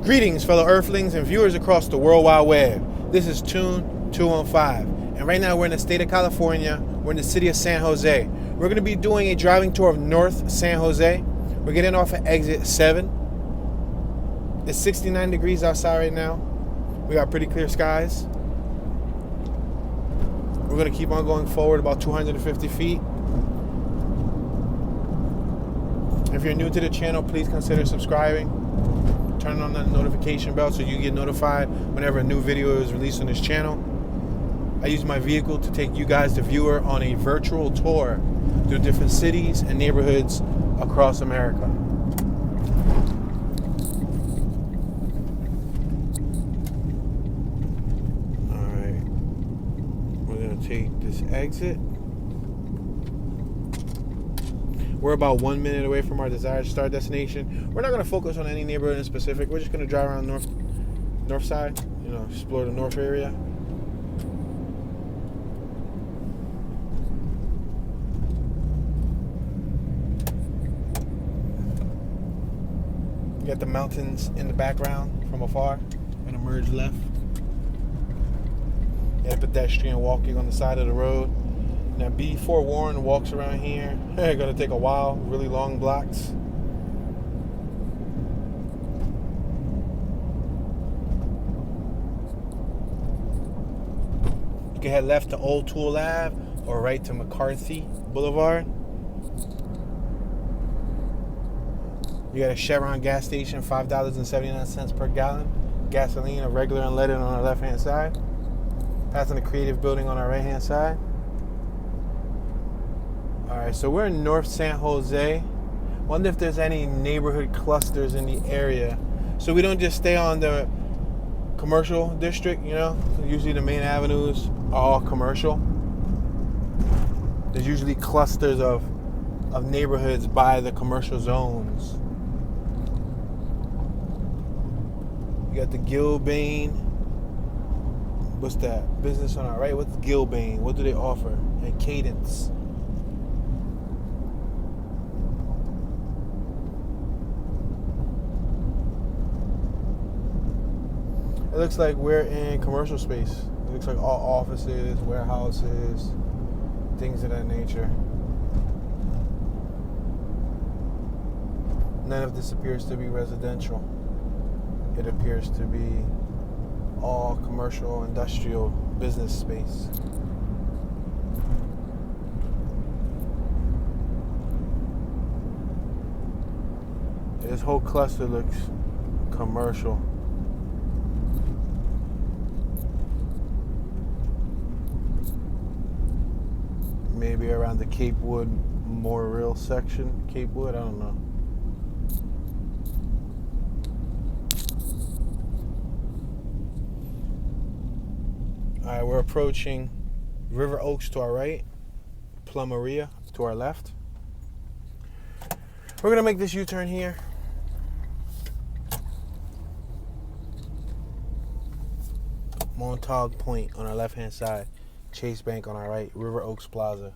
Greetings, fellow Earthlings and viewers across the World Wide Web. This is Tune 215, and right now we're in the state of California. We're in the city of San Jose. We're going to be doing a driving tour of North San Jose. We're getting off at exit 7. It's 69 degrees outside right now. We got pretty clear skies. We're going to keep on going forward about 250 feet. If you're new to the channel, please consider subscribing. Turn on the notification bell so you get notified whenever a new video is released on this channel. I use my vehicle to take you guys, the viewer, on a virtual tour through different cities and neighborhoods across America. Alright, we're going to take this exit. We're about 1 minute away from our desired start destination. We're not going to focus on any neighborhood in specific. We're just going to drive around north side, explore the north area. You got the mountains in the background from afar. Going to merge left. You got a pedestrian walking on the side of the road. Now be forewarned, walks around here. They're gonna take a while, really long blocks. You can head left to Old Tool Ave or right to McCarthy Boulevard. You got a Chevron gas station, $5.79 per gallon. Gasoline, a regular unleaded on our left-hand side. Passing the Creative Building on our right-hand side. Alright, so we're in North San Jose. Wonder if there's any neighborhood clusters in the area. So we don't just stay on the commercial district, Usually the main avenues are all commercial. There's usually clusters of neighborhoods by the commercial zones. You got the Gilbane. What's that? Business on our right. What's Gilbane? What do they offer? And Cadence. It looks like we're in commercial space. It looks like all offices, warehouses, things of that nature. None of this appears to be residential. It appears to be all commercial, industrial, business space. This whole cluster looks commercial. Maybe around the Cape Wood Memorial section. Cape Wood, I don't know. Alright, we're approaching River Oaks to our right, Plumeria to our left. We're going to make this U-turn here. Montauk Point on our left-hand side. Chase Bank on our right, River Oaks Plaza.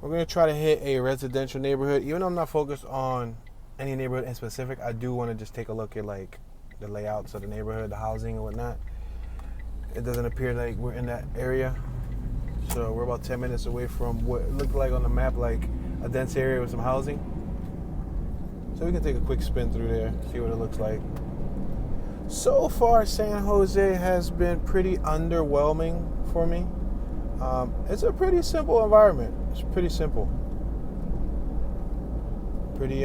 We're going to try to hit a residential neighborhood. Even though I'm not focused on any neighborhood in specific, I do want to just take a look at the layouts of the neighborhood, the housing and whatnot. It doesn't appear like we're in that area. So we're about 10 minutes away from what looked like on the map like a dense area with some housing. So we can take a quick spin through there, see what it looks like. So far, San Jose has been pretty underwhelming for me. It's a pretty simple environment. It's pretty simple. Pretty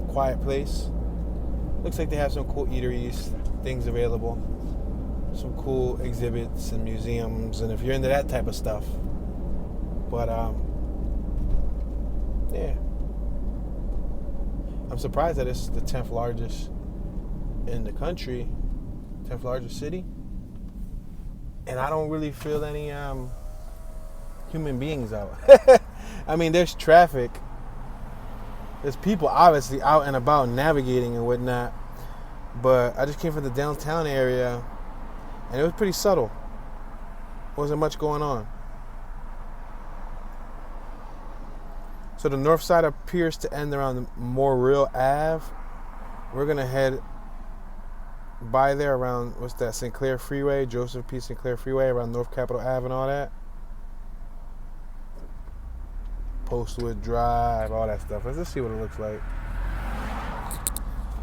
quiet place. Looks like they have some cool eateries, things available. Some cool exhibits and museums, and if you're into that type of stuff. But, yeah. I'm surprised that it's the 10th largest in the country. 10th largest city, and I don't really feel any human beings out. I mean, there's traffic, there's people obviously out and about navigating and whatnot, but I just came from the downtown area and it was pretty subtle. Wasn't much going on. So the north side appears to end around Memorial Ave. We're going to head by there around, what's that, Sinclair Freeway, Joseph P. Sinclair Freeway, around North Capitol Ave and all that. Postwood Drive, all that stuff. Let's just see what it looks like.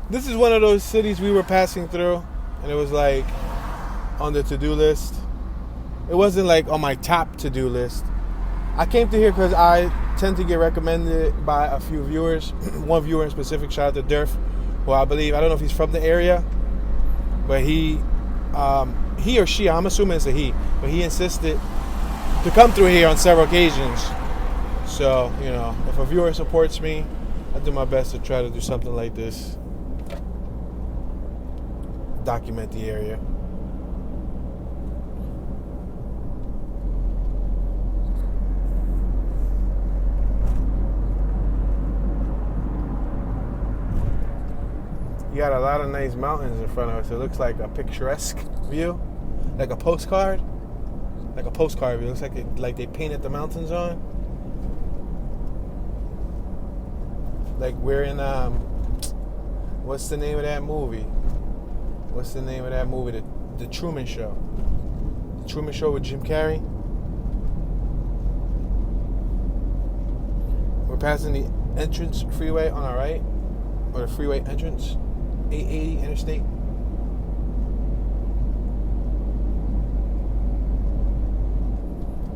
This is one of those cities we were passing through, and it was like on the to-do list. It wasn't like on my top to-do list. I came to here because I tend to get recommended by a few viewers. One viewer in specific, shout out to Durf, who I believe, I don't know if he's from the area, but he or she, I'm assuming it's a he, but he insisted to come through here on several occasions. So, you know, if a viewer supports me, I do my best to try to do something like this. Document the area. You got a lot of nice mountains in front of us. It looks like a picturesque view, like a postcard. Like a postcard view. It looks like they painted the mountains on. Like we're in what's the name of that movie? What's the name of that movie? The Truman Show. The Truman Show with Jim Carrey. We're passing the entrance freeway on our right, or the freeway entrance. 880 interstate.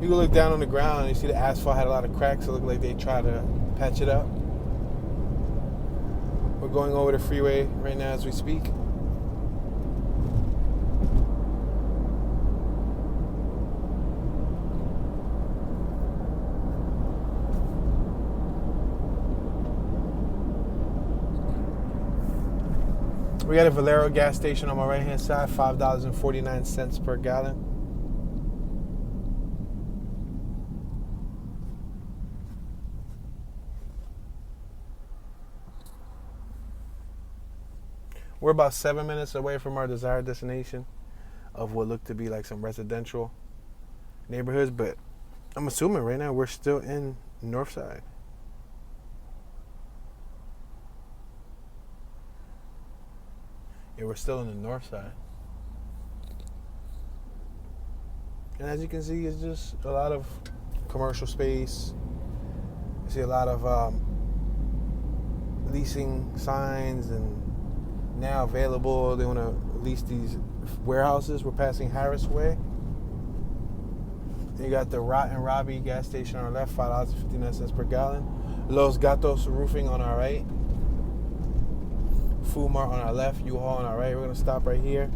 You can look down on the ground and you see the asphalt had a lot of cracks. It looked like they tried to patch it up. We're going over the freeway right now as we speak. We got a Valero gas station on my right-hand side, $5.49 per gallon. We're about 7 minutes away from our desired destination of what looked to be like some residential neighborhoods, but I'm assuming right now we're still in Northside. Yeah, we're still in the north side. And as you can see, it's just a lot of commercial space. You see a lot of leasing signs and now available. They want to lease these warehouses. We're passing Harris Way. You got the Rot and Robbie gas station on our left, $5.59 per gallon. Los Gatos Roofing on our right. Fumar on our left, U-Haul on our right. We're going to stop right here.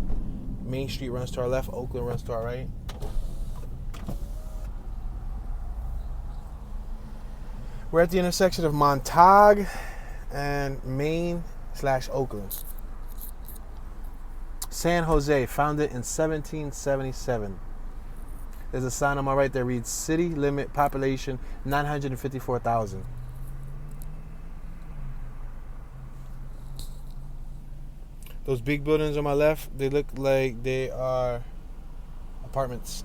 Main Street runs to our left, Oakland runs to our right. We're at the intersection of Montague and Main/Oakland. San Jose, founded in 1777. There's a sign on my right that reads City Limit Population 954,000. Those big buildings on my left, they look like they are apartments.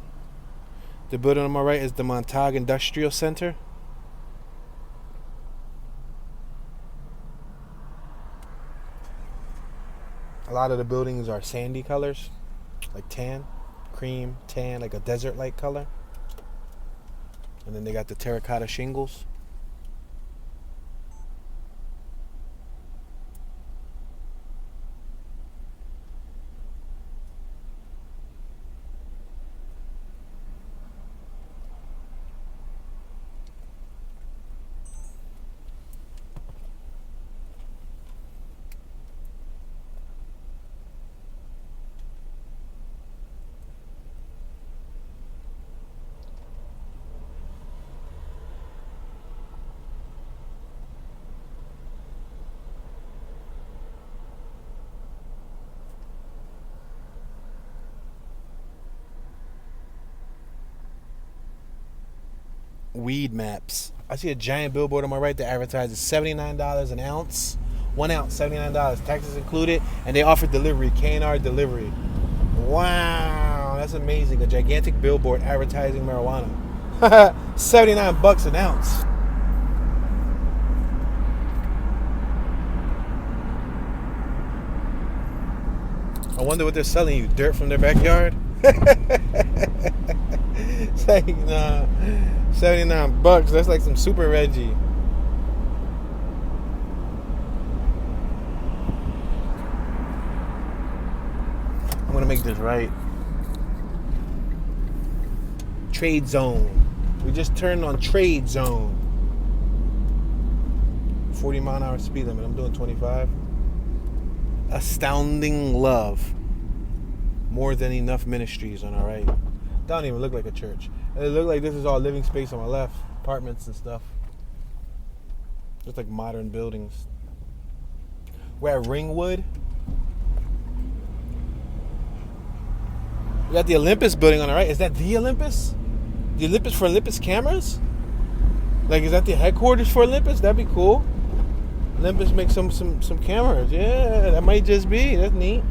The building on my right is the Montague Industrial Center. A lot of the buildings are sandy colors, like tan, cream, tan, like a desert-like color. And then they got the terracotta shingles. Weed maps. I see a giant billboard on my right that advertises $79 an ounce. 1 ounce, $79, taxes included, and they offer delivery, K&R delivery. Wow, that's amazing. A gigantic billboard advertising marijuana. $79 an ounce. I wonder what they're selling you. Dirt from their backyard? It's like, nah, $79. That's like some Super Reggie. I'm gonna make this right. Trade zone. We just turned on trade zone. 40-mile-an-hour speed limit. I'm doing 25. Astounding love. More than enough ministries on our right. Don't even look like a church. It look like this is all living space on my left. Apartments and stuff. Just like modern buildings. We're at Ringwood. We got the Olympus building on the right. Is that the Olympus? The Olympus for Olympus cameras? Like, is that the headquarters for Olympus? That'd be cool. Olympus makes some cameras. Yeah, that might just be. That's neat.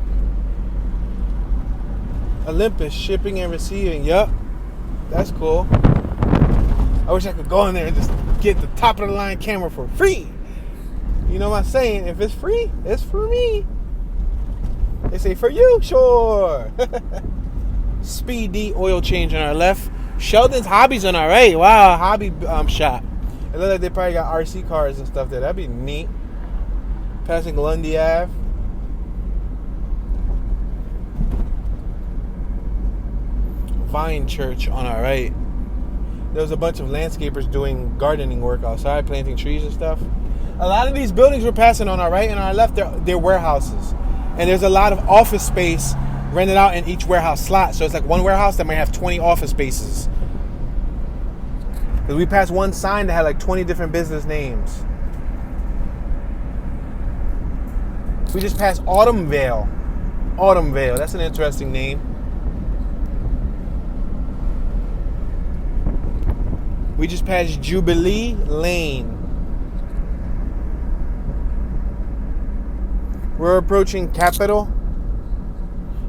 Olympus shipping and receiving. Yup. That's cool. I wish I could go in there and just get the top of the line camera for free. You know what I'm saying? If it's free, it's for me. They say for you, sure. Speedy oil change on our left. Sheldon's Hobbies on our right. Wow, hobby shop. It looks like they probably got RC cars and stuff there. That'd be neat. Passing Lundy Ave. Vine Church on our right. There was a bunch of landscapers doing gardening work outside, planting trees and stuff. A lot of these buildings we're passing on our right and our left, they're warehouses. And there's a lot of office space rented out in each warehouse slot. So it's like one warehouse that might have 20 office spaces. Because we passed one sign that had like 20 different business names. We just passed Autumnvale. Autumnvale, that's an interesting name. We just passed Jubilee Lane. We're approaching Capitol.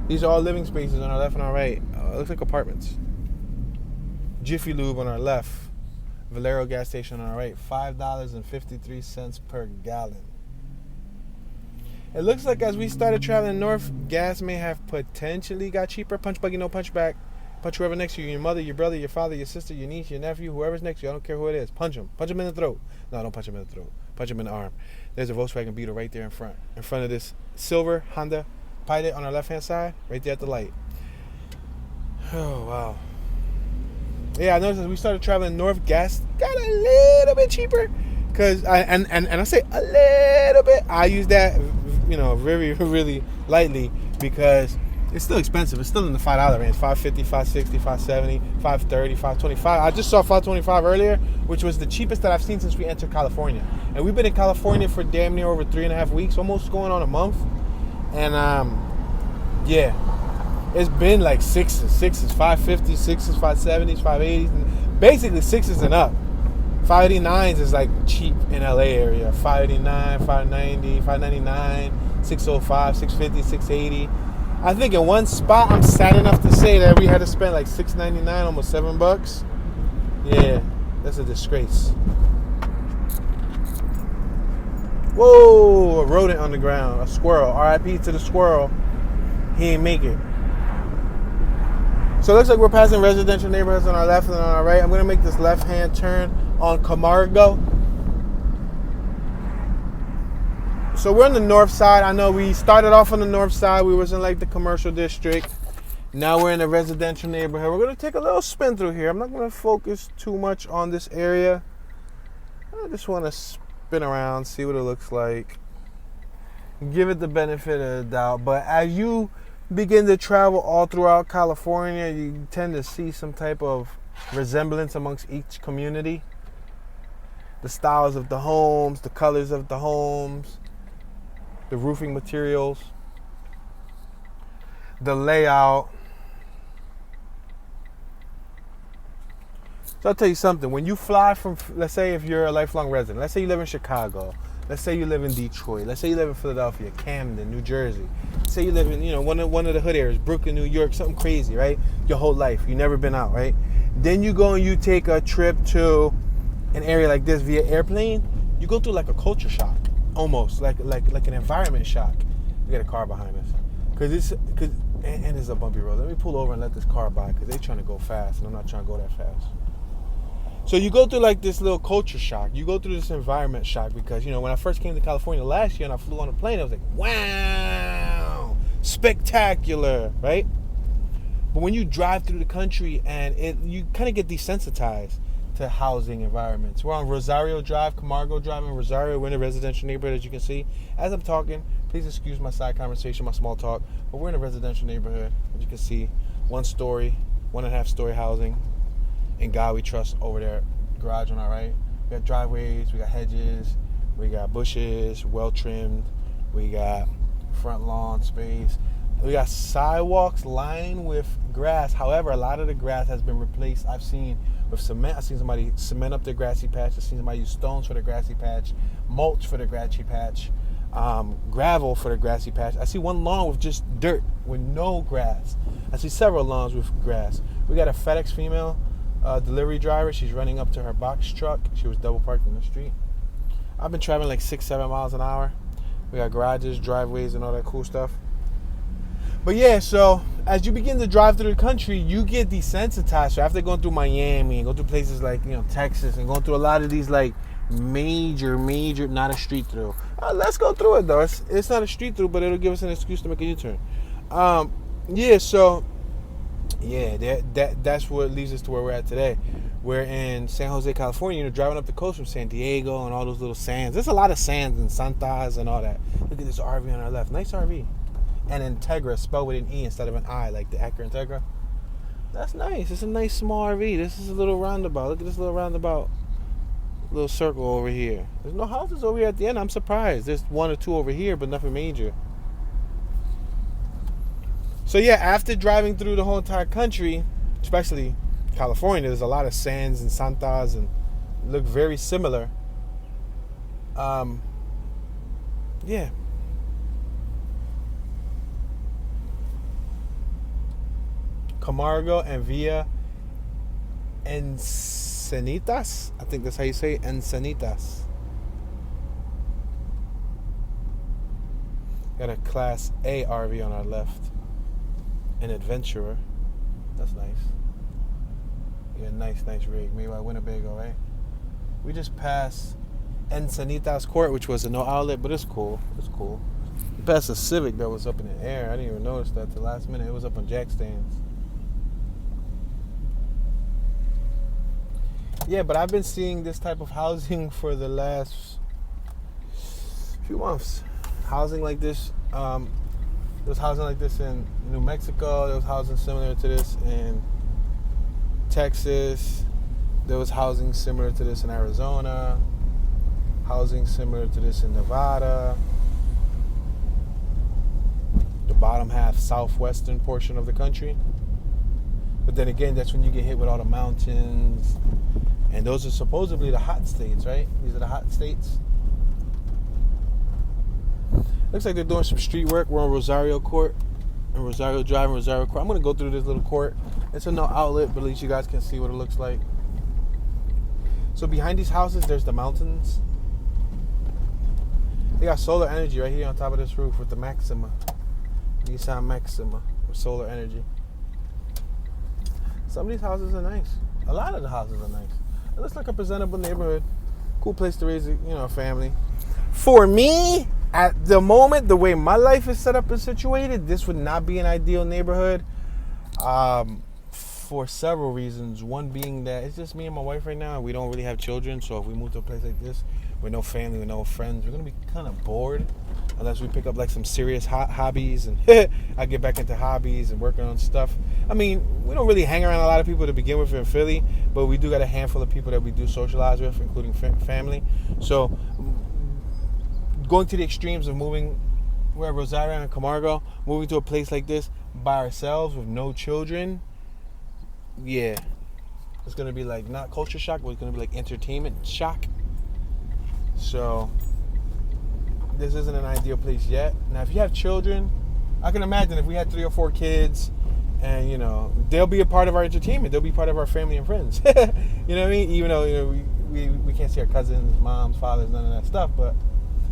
These are all living spaces on our left and our right. It looks like apartments. Jiffy Lube on our left. Valero gas station on our right. $5.53 per gallon. It looks like as we started traveling north, gas may have potentially got cheaper. Punch buggy, no punch back. Punch whoever next to you, your mother, your brother, your father, your sister, your niece, your nephew, whoever's next to you. I don't care who it is. Punch him. Punch him in the throat. No, don't punch him in the throat. Punch him in the arm. There's a Volkswagen Beetle right there in front. In front of this silver Honda Pilot on our left-hand side. Right there at the light. Oh, wow. Yeah, I noticed as we started traveling north, gas got a little bit cheaper. Cause I say a little bit. I use that, very, really lightly because it's still expensive. It's still in the $5 range. $5.50, $5.60, $5.70, $5.30, $5.25. I just saw $5.25 earlier, which was the cheapest that I've seen since we entered California. And we've been in California for damn near over 3.5 weeks, almost going on a month. And yeah, it's been like sixes, $5.50, $6s, $5.70s, $5.80s, basically $6s and up. $5.89s is like cheap in LA area. $5.89, $5.90, $5.99, $6.05, $6.50, $6.80. I think in one spot, I'm sad enough to say that we had to spend like $6.99, almost $7. Yeah, that's a disgrace. Whoa, a rodent on the ground, a squirrel. RIP to the squirrel. He ain't make it. So it looks like we're passing residential neighborhoods on our left and on our right. I'm going to make this left-hand turn on Camargo. So we're on the north side. I know we started off on the north side. We was in like the commercial district. Now we're in a residential neighborhood. We're going to take a little spin through here. I'm not going to focus too much on this area. I just want to spin around, see what it looks like. Give it the benefit of the doubt. But as you begin to travel all throughout California, you tend to see some type of resemblance amongst each community. The styles of the homes, the colors of the homes, the roofing materials, the layout. So I'll tell you something. When you fly from, let's say if you're a lifelong resident, let's say you live in Chicago, let's say you live in Detroit, let's say you live in Philadelphia, Camden, New Jersey, say you live in, one of the hood areas, Brooklyn, New York, something crazy, right? Your whole life, you never been out, right? Then you go and you take a trip to an area like this via airplane. You go through like a culture shock, almost like an environment shock. We got a car behind us. and it's a bumpy road. Let me pull over and let this car by because they're trying to go fast, and I'm not trying to go that fast. So you go through like this little culture shock. You go through this environment shock because, you know, when I first came to California last year and I flew on a plane, I was like, wow, spectacular, right? But when you drive through the country and you kind of get desensitized to housing environments. We're on Rosario Drive, Camargo Drive in Rosario. We're in a residential neighborhood, as you can see. As I'm talking, please excuse my side conversation, my small talk, but we're in a residential neighborhood, as you can see. 1.5 story housing. In God we trust over there. Garage on our right. We got driveways, we got hedges, we got bushes, well trimmed. We got front lawn space. We got sidewalks lined with grass. However, a lot of the grass has been replaced. I've seen with cement. I've seen somebody cement up their grassy patch. I've seen somebody use stones for their grassy patch, mulch for their grassy patch, gravel for their grassy patch. I see one lawn with just dirt with no grass. I see several lawns with grass. We got a FedEx female delivery driver. She's running up to her box truck. She was double parked in the street. I've been traveling like 6-7 miles an hour. We got garages, driveways, and all that cool stuff. But yeah, so as you begin to drive through the country, you get desensitized. So after going through Miami and go through places like, you know, Texas and going through a lot of these like major, not a street through. Let's go through it though. It's not a street through, but it'll give us an excuse to make a U-turn. That's what leads us to where we're at today. We're in San Jose, California. You know, driving up the coast from San Diego and all those little sands. There's a lot of sands and Santas and all that. Look at this RV on our left. Nice RV. And Integra, spelled with an E instead of an I, like the Acura Integra. That's nice. It's a nice small RV. This is a little roundabout. Look at this little roundabout. Little circle over here. There's no houses over here at the end. I'm surprised. There's one or two over here, but nothing major. So yeah, after driving through the whole entire country, especially California, there's a lot of sands and Santas and look very similar. Yeah. Camargo and Via Encinitas. I think that's how you say it. Encinitas. Got a Class A RV on our left. An Adventurer. That's nice. Yeah, nice rig. Maybe by Winnebago, right? We just passed Encinitas Court, which was a no outlet, but it's cool. It's cool. We passed a Civic that was up in the air. I didn't even notice that till the last minute. It was up on jack stands. Yeah, but I've been seeing this type of housing for the last few months. Housing like this. There was housing like this in New Mexico. There was housing similar to this in Texas. There was housing similar to this in Arizona. Housing similar to this in Nevada. The bottom half, southwestern portion of the country. But then again, that's when you get hit with all the mountains. And those are supposedly the hot states, right? These are the hot states. Looks like they're doing some street work. We're on Rosario Court. And Rosario Drive and Rosario Court. I'm going to go through this little court. It's a no outlet, but at least you guys can see what it looks like. So behind these houses, there's the mountains. They got solar energy right here on top of this roof with the Maxima. Nissan Maxima with solar energy. Some of these houses are nice. A lot of the houses are nice. It looks like a presentable neighborhood. Cool place to raise a family. For me, at the moment, the way my life is set up and situated, this would not be an ideal neighborhood for several reasons. One being that it's just me and my wife right now, and we don't really have children. So if we move to a place like this with no family, with no friends, we're going to be kind of bored unless we pick up like some serious hobbies and I get back into hobbies and working on stuff. I mean, we don't really hang around a lot of people to begin with in Philly, but we do got a handful of people that we do socialize with, including family. So going to the extremes of moving, we're at Rosario and Camargo, moving to a place like this by ourselves with no children, yeah, it's going to be like not culture shock, but it's going to be like entertainment shock. So this isn't an ideal place yet. Now, if you have children, I can imagine if we had 3 or 4 kids, and they'll be a part of our entertainment. They'll be part of our family and friends. You know what I mean? Even though we can't see our cousins, moms, fathers, none of that stuff. But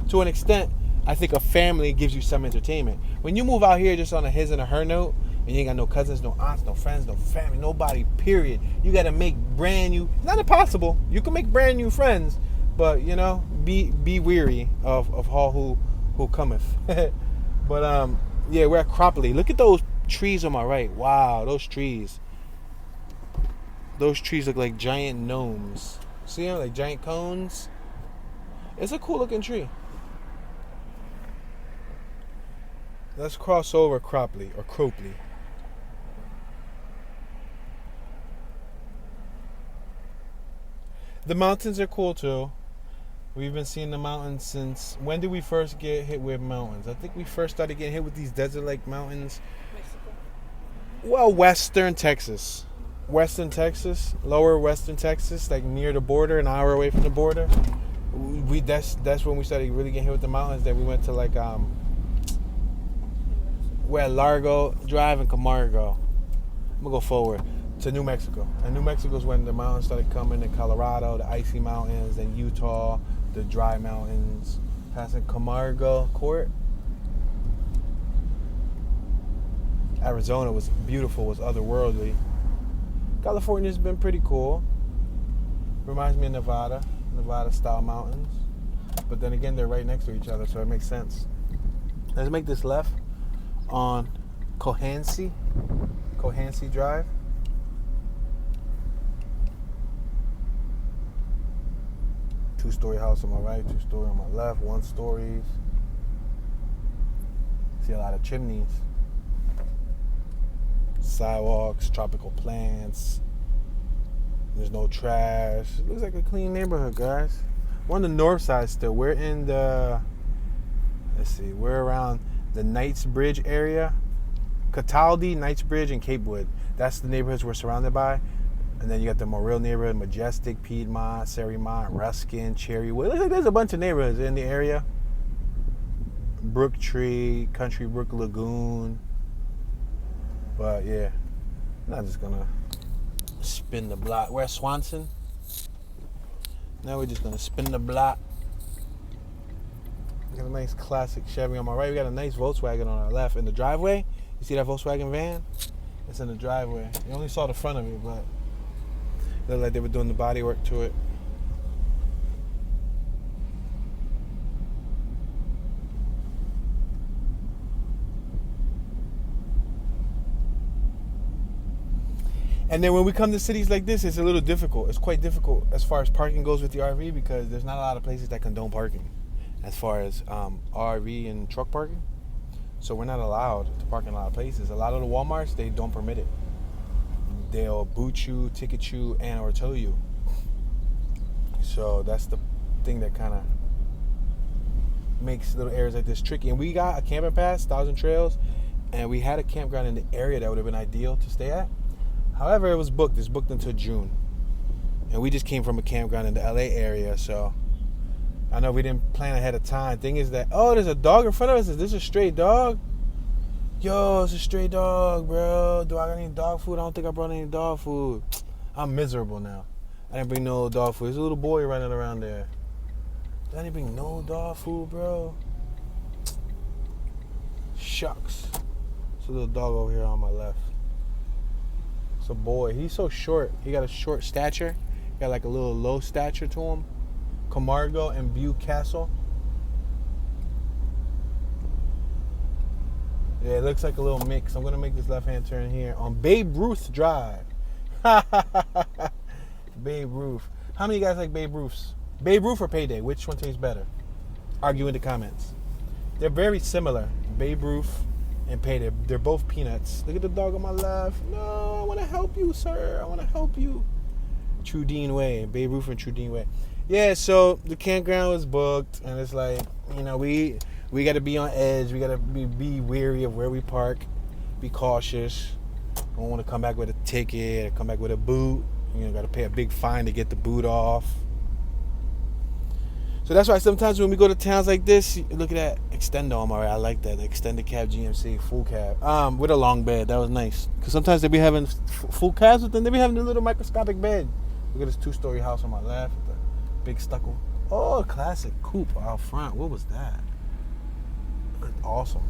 to an extent, I think a family gives you some entertainment. When you move out here just on a his and a her note, and you ain't got no cousins, no aunts, no friends, no family, nobody, period. You got to make brand new, it's not impossible. You can make brand new friends, but, you know, be weary of all who cometh. But, yeah, we're at Cropley. Look at those trees on my right. Wow, those trees. Those trees look like giant gnomes. See them? Like giant cones. It's a cool looking tree. Let's cross over Cropley or Cropley. The mountains are cool too. We've been seeing the mountains since, when did we first get hit with mountains? I think we first started getting hit with these desert-like mountains. Mexico. Well, western Texas, lower western Texas, like near the border, an hour away from the border. That's when we started really getting hit with the mountains. Then we went to like where Largo Drive and Camargo. I'm gonna go forward to New Mexico. And New Mexico is when the mountains started coming in Colorado, the icy mountains, then Utah, the dry mountains, passing Camargo Court. Arizona was beautiful, was otherworldly. California's been pretty cool. Reminds me of Nevada style mountains. But then again, they're right next to each other, so it makes sense. Let's make this left on Cohansey Drive. Two-story house on my right, two-story on my left, one-stories. See a lot of chimneys. Sidewalks, tropical plants. There's no trash. It looks like a clean neighborhood, guys. We're on the north side still. We're in the, we're around the Knightsbridge area. Cataldi, Knightsbridge, and Capewood. That's the neighborhoods we're surrounded by. And then you got the more real neighborhood, Majestic, Piedmont, Seriemont, Ruskin, Cherrywood. Looks like there's a bunch of neighborhoods in the area. Brooktree, Country Brook Lagoon. But yeah, I'm not just gonna spin the block. We're at Swanson. Now we're just gonna spin the block. We got a nice classic Chevy on my right. We got a nice Volkswagen on our left in the driveway. You see that Volkswagen van? It's in the driveway. You only saw the front of it, but it looked like they were doing the body work to it. And then when we come to cities like this, it's a little difficult. It's quite difficult as far as parking goes with the RV because there's not a lot of places that condone parking as far as RV and truck parking. So we're not allowed to park in a lot of places. A lot of the Walmarts, they don't permit it. They'll boot you, ticket you, and or tow you. So that's the thing that kind of makes little areas like this tricky. And we got a camping pass, 1,000 Trails, and we had a campground in the area that would have been ideal to stay at. However, it was booked. It's booked until June. And we just came from a campground in the LA area, so I know we didn't plan ahead of time. Thing is that, oh, there's a dog in front of us. Is this a stray dog? Yo, it's a stray dog, bro. Do I got any dog food? I don't think I brought any dog food. I'm miserable now. I didn't bring no dog food. There's a little boy running around there. I didn't bring no dog food, bro. Shucks. There's a little dog over here on my left. It's a boy. He's so short. He got a short stature. He got like a little low stature to him. Camargo and Butte Castle. Yeah, it looks like a little mix. I'm going to make this left-hand turn here on Babe Ruth Drive. Babe Ruth. How many of you guys like Babe Ruths? Babe Ruth or Payday? Which one tastes better? Argue in the comments. They're very similar. Babe Ruth and Payday. They're both peanuts. Look at the dog on my left. No, I want to help you, sir. I want to help you. Trudine Way. Babe Ruth and Trudine Way. Yeah, so the campground was booked, and it's like, you know, we got to be on edge. We got to be wary of where we park. Be cautious. Don't want to come back with a ticket or come back with a boot. You know, got to pay a big fine to get the boot off. So that's why sometimes when we go to towns like this, look at that Extendo on my right. I like that. The extended cab GMC, full cab. With a long bed. That was nice. Because sometimes they be having full cabs, but then they be having a little microscopic bed. Look at this two-story house on my left. Big stucco. Oh, classic coupe out front. What was that? awesome.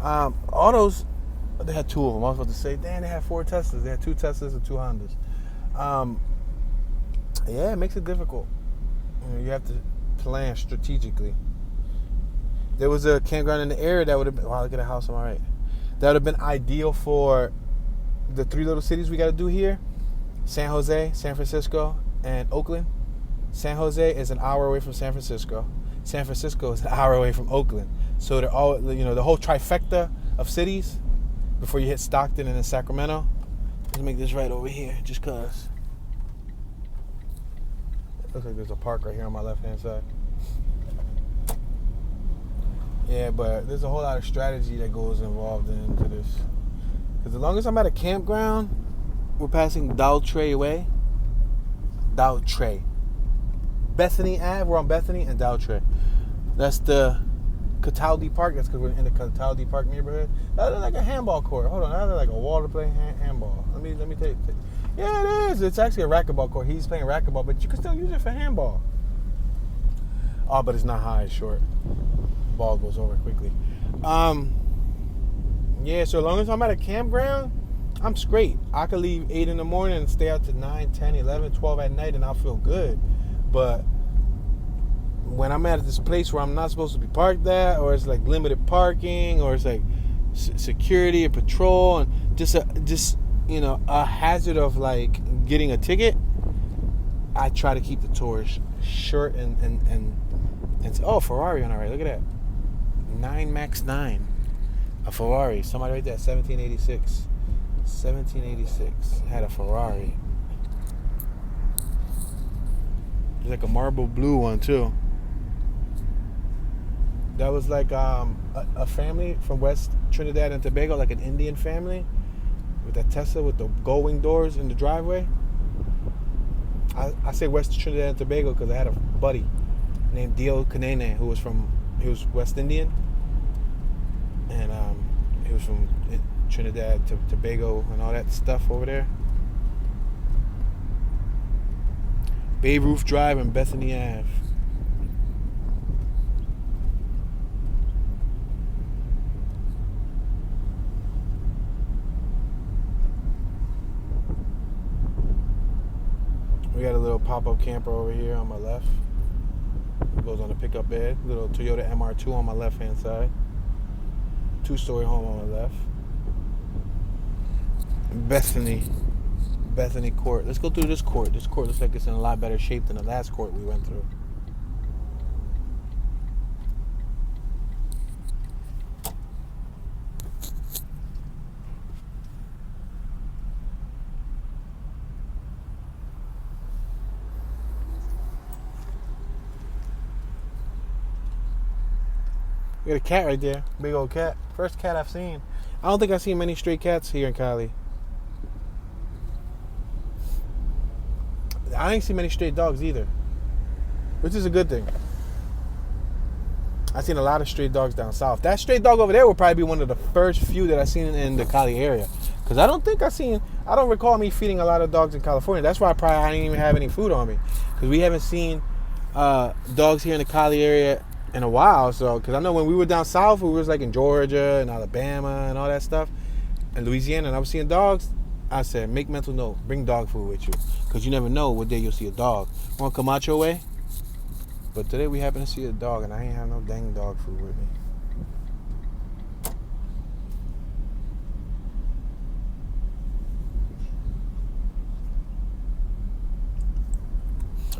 All those, they had two of them. I was about to say, damn, they had 4 Teslas. They had 2 Teslas and 2 Hondas. Yeah, it makes it difficult. You have to plan strategically. There was a campground in the area that would have been, wow, look at the house, I'm all right. That would have been ideal for the 3 little cities we got to do here: San Jose, San Francisco, and Oakland. San Jose is an hour away from San Francisco. San Francisco is an hour away from Oakland. So they're all, the whole trifecta of cities before you hit Stockton and then Sacramento. Let's make this right over here, just cause. It looks like there's a park right here on my left-hand side. Yeah, but there's a whole lot of strategy that goes involved into this. Because as long as I'm at a campground, we're passing Daltrey Way. Daltrey. Bethany Ave, we're on Bethany and Daltrey. That's the Cataldi Park. That's because we're in the Cataldi Park neighborhood. That looks like a handball court. Hold on, that looks like a wall to play handball. Let me take. Yeah, it is. It's actually a racquetball court. He's playing racquetball, but you can still use it for handball. Oh, but it's not high, it's short. Ball goes over quickly. Yeah, so as long as I'm at a campground, I'm straight. I could leave 8 in the morning and stay out to 9, 10, 11, 12 at night and I'll feel good. But when I'm at this place where I'm not supposed to be parked at, or it's like limited parking, or it's like security and patrol, and just a hazard of like getting a ticket, I try to keep the tours short and oh, Ferrari on our right. Look at that. 9 Max 9. A Ferrari. Somebody right there, 1786. 1786. Had a Ferrari. There's like a marble blue one too. That was like a family from West Trinidad and Tobago, like an Indian family, with a Tesla with the gull-wing doors in the driveway. I say West Trinidad and Tobago because I had a buddy named Dio Kanene who was West Indian, and he was from Trinidad to Tobago and all that stuff over there. Bay Roof Drive and Bethany Ave. We got a little pop-up camper over here on my left. It goes on the pickup bed. Little Toyota MR2 on my left-hand side. 2-story home on my left. Bethany Court. Let's go through this court. This court looks like it's in a lot better shape than the last court we went through. We got a cat right there. Big old cat. First cat I've seen. I don't think I've seen many stray cats here in Cali. I ain't seen many stray dogs either, which is a good thing. I've seen a lot of stray dogs down south. That stray dog over there will probably be one of the first few that I've seen in the Cali area. Because I don't recall me feeding a lot of dogs in California. That's why I didn't even have any food on me. Because we haven't seen dogs here in the Cali area in a while. So, because I know when we were down south, we was like in Georgia and Alabama and all that stuff, and Louisiana, and I was seeing dogs. I said, make mental note, bring dog food with you, because you never know what day you'll see a dog. Want to come out your way? But today we happen to see a dog, and I ain't have no dang dog food with me.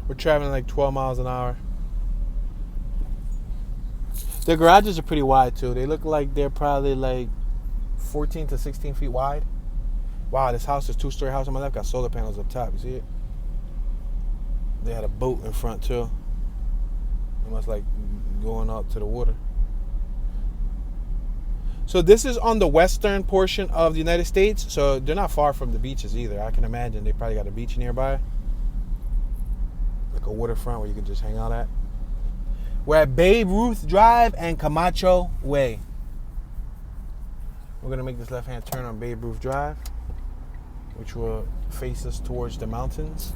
We're traveling like 12 miles an hour. Their garages are pretty wide too. They look like they're probably like 14 to 16 feet wide. Wow, this house is 2-story house on my left. Got solar panels up top. You see it? They had a boat in front too. It must like going out to the water. So this is on the western portion of the United States. So they're not far from the beaches either. I can imagine they probably got a beach nearby, like a waterfront where you can just hang out at. We're at Babe Ruth Drive and Camacho Way. We're gonna make this left-hand turn on Babe Ruth Drive, which will face us towards the mountains.